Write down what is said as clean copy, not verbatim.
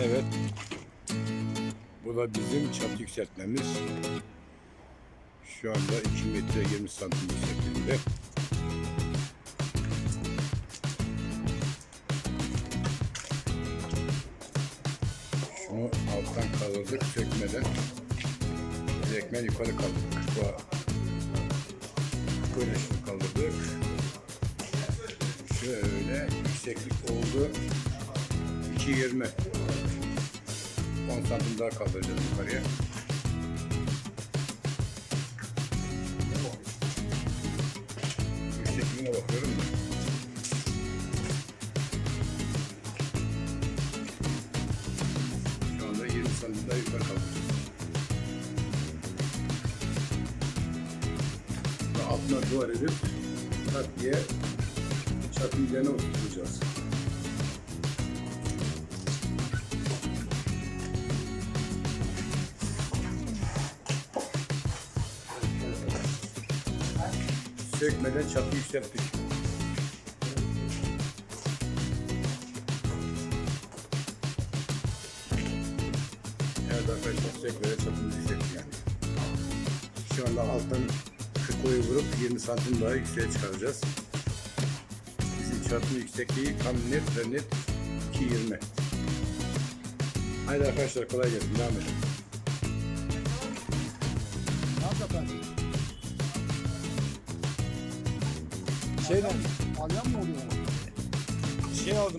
Evet. Bu da bizim çatı yükseltmemiz. Şu anda 2 metre 20 santim yüksekliğinde. Şunu alttan kaldırdık sökmeden. Direktmen yukarı kaldırdık. Böyle şunu kaldırdık. Şöyle yükseklik oldu. 2.20. 10 santim daha kaldıracağız yukarıya. Yüksekliğine bakıyorum da. Şu anda 20 santim daha yukarı kaldıracağız. Ve altına duvar edip tak diye çatının üzerine oturtacağız. Sökmeden çatı yükselttik. Evet arkadaşlar, sökmeden çatımızı yükselttik yani. Şu anda alttan kırkoyu vurup 20 santim daha yükseğe çıkaracağız. Bizim çatının yüksekliği tam net ve net 2.20. Haydi arkadaşlar, kolay gelsin. Devam edelim. Ne yapacağız? Şeyden Alyan mı oluyor? şey aldım.